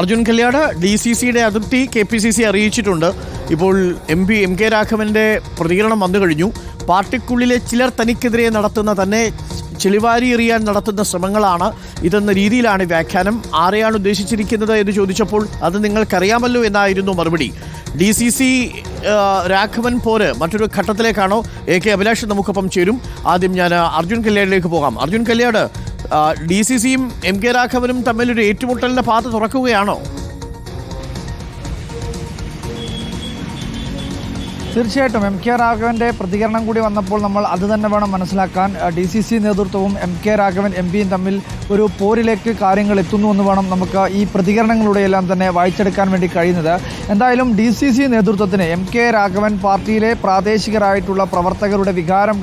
അർജുൻ കല്യാട് DCCയുടെ അതിർത്തി KPCC അറിയിച്ചിട്ടുണ്ട്. ഇപ്പോൾ എം കെ രാഘവന്റെ പ്രതികരണം വന്നു കഴിഞ്ഞു. പാർട്ടിക്കുള്ളിലെ ചിലർ തനിക്കെതിരെ നടത്തുന്ന തന്നെ ചെളിവാരി എറിയാൻ നടത്തുന്ന ശ്രമങ്ങളാണ് ഇതെന്ന രീതിയിലാണ് വ്യാഖ്യാനം. ആരെയാണ് ഉദ്ദേശിച്ചിരിക്കുന്നത് എന്ന് ചോദിച്ചപ്പോൾ അത് നിങ്ങൾക്കറിയാമല്ലോ എന്നായിരുന്നു മറുപടി. DCC രാഘവൻ പോര് മറ്റൊരു ഘട്ടത്തിലേക്കാണോ? AK അഭിലാഷ് നമുക്കൊപ്പം ചേരും. ആദ്യം ഞാൻ അർജുൻ കല്യാടിലേക്ക് പോകാം. അർജുൻ കല്യാട്, DCCയും MK രാഘവനും തമ്മിലൊരു ഏറ്റുമുട്ടലിന്റെ പാത തുറക്കുകയാണോ? തീർച്ചയായിട്ടും MK രാഘവൻ്റെ പ്രതികരണം കൂടി വന്നപ്പോൾ നമ്മൾ അത് തന്നെ വേണം മനസ്സിലാക്കാൻ. DCC നേതൃത്വവും MK രാഘവൻ MPയും തമ്മിൽ ഒരു പോരിലേക്ക് കാര്യങ്ങൾ എത്തുന്നു എന്ന് വേണം നമുക്ക് ഈ പ്രതികരണങ്ങളുടെയെല്ലാം തന്നെ വായിച്ചെടുക്കാൻ വേണ്ടി കഴിയുന്നത്. എന്തായാലും DCC നേതൃത്വത്തിന് MK രാഘവൻ പാർട്ടിയിലെ പ്രാദേശികരായിട്ടുള്ള പ്രവർത്തകരുടെ വികാരം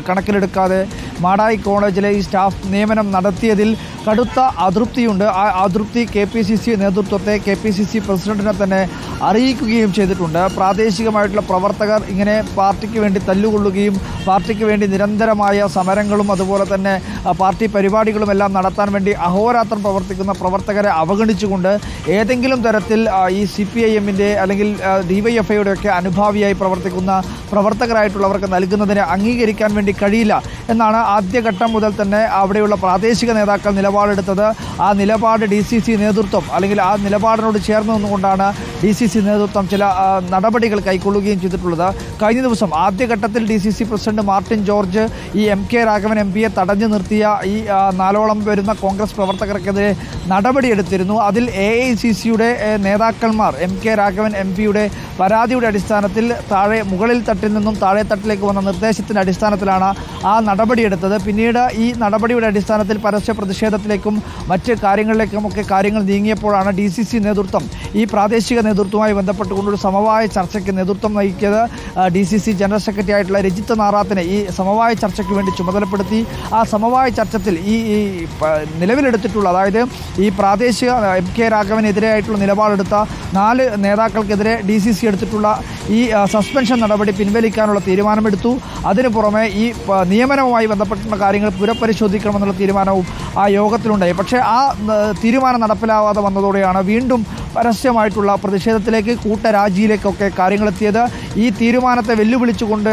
കണക്കിലെടുക്കാതെ മാടായി കോളേജിലെ ഈ സ്റ്റാഫ് നിയമനം നടത്തിയതിൽ കടുത്ത അതൃപ്തിയുണ്ട്. ആ അതൃപ്തി KPCC നേതൃത്വത്തെ KPCC പ്രസിഡന്റിനെ തന്നെ അറിയിക്കുകയും ചെയ്തിട്ടുണ്ട്. പ്രാദേശികമായിട്ടുള്ള പ്രവർത്തകർ ഇങ്ങനെ പാർട്ടിക്ക് വേണ്ടി തല്ലുകൊള്ളുകയും പാർട്ടിക്ക് വേണ്ടി നിരന്തരമായ സമരങ്ങളും അതുപോലെ തന്നെ പാർട്ടി പരിപാടികളും എല്ലാം നടത്താൻ വേണ്ടി അഹോരാത്രം പ്രവർത്തിക്കുന്ന പ്രവർത്തകരെ അവഗണിച്ചുകൊണ്ട് ഏതെങ്കിലും തരത്തിൽ ഈ CPIMൻ്റെ അല്ലെങ്കിൽ DYFIയുടെ ഒക്കെ അനുഭാവിയായി പ്രവർത്തിക്കുന്ന പ്രവർത്തകരായിട്ടുള്ളവർക്ക് നൽകുന്നതിനെ അംഗീകരിക്കാൻ വേണ്ടി കഴിയില്ല എന്നാണ് ആദ്യഘട്ടം മുതൽ തന്നെ അവിടെയുള്ള പ്രാദേശിക നേതാക്കൾ നിലപാടെടുത്തത്. ആ നിലപാട് DCC നേതൃത്വം അല്ലെങ്കിൽ ആ നിലപാടിനോട് ചേർന്ന് നിന്നുകൊണ്ടാണ് DCC നേതൃത്വം ചില നടപടികൾ കൈക്കൊള്ളുകയും ചെയ്തിട്ടുള്ളത്. കഴിഞ്ഞ ദിവസം ആദ്യഘട്ടത്തിൽ DCC പ്രസിഡന്റ് മാർട്ടിൻ ജോർജ് ഈ MK രാഘവൻ MPയെ തടഞ്ഞു നിർത്തിയ ഈ 4ഓളം വരുന്ന കോൺഗ്രസ് പ്രവർത്തകർക്കെതിരെ നടപടിയെടുത്തിരുന്നു. അതിൽ AICCയുടെ നേതാക്കന്മാർ MK രാഘവൻ MPയുടെ പരാതിയുടെ അടിസ്ഥാനത്തിൽ മുകളിൽ തട്ടിൽ നിന്നും താഴെ തട്ടിലേക്ക് വന്ന നിർദ്ദേശത്തിൻ്റെ അടിസ്ഥാനത്തിലാണ് ആ നടപടിയെടുത്തത്. പിന്നീട് ഈ നടപടിയുടെ അടിസ്ഥാനത്തിൽ പരസ്യ പ്രതിഷേധത്തിലേക്കും മറ്റ് കാര്യങ്ങളിലേക്കുമൊക്കെ കാര്യങ്ങൾ നീങ്ങിയപ്പോഴാണ് DCC നേതൃത്വം ഈ പ്രാദേശിക നേതൃത്വവുമായി ബന്ധപ്പെട്ടുകൊണ്ടൊരു സമവായ ചർച്ചയ്ക്ക് നേതൃത്വം നയിക്കിയത്. DCC ജനറൽ സെക്രട്ടറി ആയിട്ടുള്ള രജിത്ത് നാറാത്തിനെ ഈ സമവായ ചർച്ചയ്ക്ക് വേണ്ടി ചുമതലപ്പെടുത്തി. ആ സമവായ ചർച്ചത്തിൽ ഈ നിലവിലെടുത്തിട്ടുള്ള അതായത് ഈ പ്രാദേശിക MK രാഘവനെതിരെയായിട്ടുള്ള നിലപാടെടുത്ത 4 നേതാക്കൾക്കെതിരെ DCC എടുത്തിട്ടുള്ള ഈ സസ്പെൻഷൻ നടപടി പിൻവലിക്കാനുള്ള തീരുമാനമെടുത്തു. അതിനു പുറമെ ഈ നിയമനവുമായി ബന്ധപ്പെട്ടുള്ള കാര്യങ്ങൾ പുനഃപരിശോധിക്കണമെന്നുള്ള തീരുമാനവും ആ യോഗത്തിലുണ്ടായി. പക്ഷേ ആ തീരുമാനം നടപ്പിലാവാതെ വന്നതോടെയാണ് വീണ്ടും പരസ്യമായിട്ടുള്ള പ്രതിഷേധത്തിലേക്ക് കൂട്ടരാജിയിലേക്കൊക്കെ കാര്യങ്ങളെത്തിയത്. ഈ തീരുമാനത്തെ വെല്ലുവിളിച്ചുകൊണ്ട്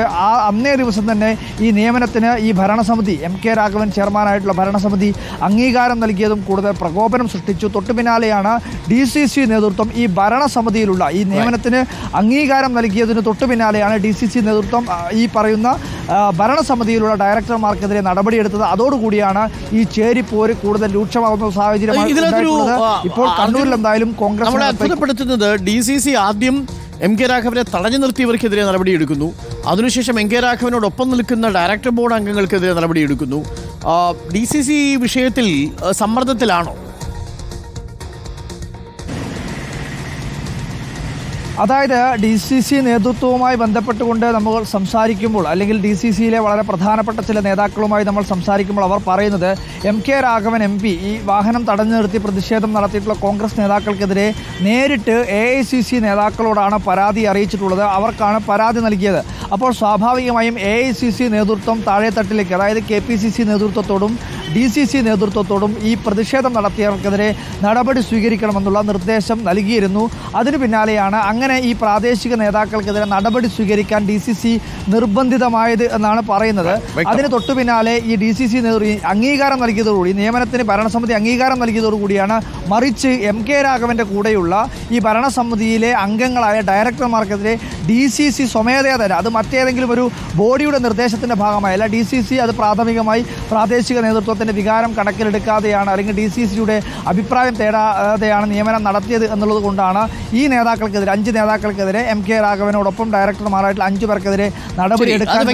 അന്നേ ദിവസം തന്നെ ഈ നിയമനത്തിന് ഈ ഭരണസമിതി MK രാഘവൻ ചെയർമാനായിട്ടുള്ള ഭരണസമിതി അംഗീകാരം നൽകിയതും കൂടുതൽ പ്രകോപനം സൃഷ്ടിച്ചു. തൊട്ടു പിന്നാലെയാണ് DCC നേതൃത്വം ഈ ഭരണസമിതിയിലുള്ള ഈ നിയമനത്തിന് അംഗീകാരം നൽകിയതിന് തൊട്ടു പിന്നാലെയാണ് DCC നേതൃത്വം ഈ പറയുന്ന ഭരണസമിതിയിലുള്ള ഡയറക്ടർമാർക്കെതിരെ നടപടിയെടുത്തത്. അതോടുകൂടിയാണ് ഈ ചേരിപ്പോര് കൂടുതൽ രൂക്ഷമാകുന്ന സാഹചര്യമാണ് ഇപ്പോൾ കണ്ണൂരിൽ. എന്തായാലും കോൺഗ്രസ് നമ്മളെ അത്ഭുതപ്പെടുത്തുന്നത് DCC ആദ്യം MK രാഘവനെ തടഞ്ഞു നിർത്തിയവർക്കെതിരെ നടപടിയെടുക്കുന്നു. അതിനുശേഷം MK രാഘവനോടൊപ്പം നിൽക്കുന്ന ഡയറക്ടർ ബോർഡ് അംഗങ്ങൾക്കെതിരെ നടപടിയെടുക്കുന്നു. DCC വിഷയത്തിൽ സമ്മർദ്ദത്തിലാണോ? അതായത് DCC നേതൃത്വവുമായി ബന്ധപ്പെട്ടുകൊണ്ട് നമ്മൾ സംസാരിക്കുമ്പോൾ അല്ലെങ്കിൽ DCCയിലെ വളരെ പ്രധാനപ്പെട്ട ചില നേതാക്കളുമായി നമ്മൾ സംസാരിക്കുമ്പോൾ അവർ പറയുന്നത് MK രാഘവൻ MP ഈ വാഹനം തടഞ്ഞു നിർത്തി പ്രതിഷേധം നടത്തിയിട്ടുള്ള കോൺഗ്രസ് നേതാക്കൾക്കെതിരെ നേരിട്ട് AICC നേതാക്കളോടാണ് പരാതി അറിയിച്ചിട്ടുള്ളത്. അവർക്കാണ് പരാതി നൽകിയത്. അപ്പോൾ സ്വാഭാവികമായും AICC നേതൃത്വം താഴെത്തട്ടിലേക്ക് അതായത് KPCC നേതൃത്വത്തോടും DCC നേതൃത്വത്തോടും ഈ പ്രതിഷേധം നടത്തിയവർക്കെതിരെ നടപടി സ്വീകരിക്കണമെന്നുള്ള നിർദ്ദേശം നൽകിയിരുന്നു. അതിനു പിന്നാലെയാണ് അങ്ങനെ ഈ പ്രാദേശിക നേതാക്കൾക്കെതിരെ നടപടി സ്വീകരിക്കാൻ DCC നിർബന്ധിതമായത് എന്നാണ് പറയുന്നത്. അതിന് തൊട്ടു പിന്നാലെ ഈ DCC അംഗീകാരം നൽകിയതോടുകൂടി നിയമനത്തിന് ഭരണസമിതി അംഗീകാരം നൽകിയതോടുകൂടിയാണ് മറിച്ച് MK രാഘവൻ്റെ കൂടെയുള്ള ഈ ഭരണസമിതിയിലെ അംഗങ്ങളായ ഡയറക്ടർമാർക്കെതിരെ DCC സ്വമേധയാ തന്നെ അത് മറ്റേതെങ്കിലും ഒരു ബോഡിയുടെ നിർദ്ദേശത്തിൻ്റെ ഭാഗമായല്ല. DCC അത് പ്രാഥമികമായി പ്രാദേശിക നേതൃത്വത്തിൻ്റെ വികാരം കണക്കിലെടുക്കാതെയാണ് അല്ലെങ്കിൽ DCCയുടെ അഭിപ്രായം തേടാതെയാണ് നിയമനം നടത്തിയത് എന്നുള്ളത് കൊണ്ടാണ് ഈ നേതാക്കൾക്കെതിരെ 5 നേതാക്കൾക്കെതിരെ MK രാഘവനോടൊപ്പം ഡയറക്ടർമാരായിട്ടുള്ള 5 പേർക്കെതിരെ നടപടിയെടുക്കാൻ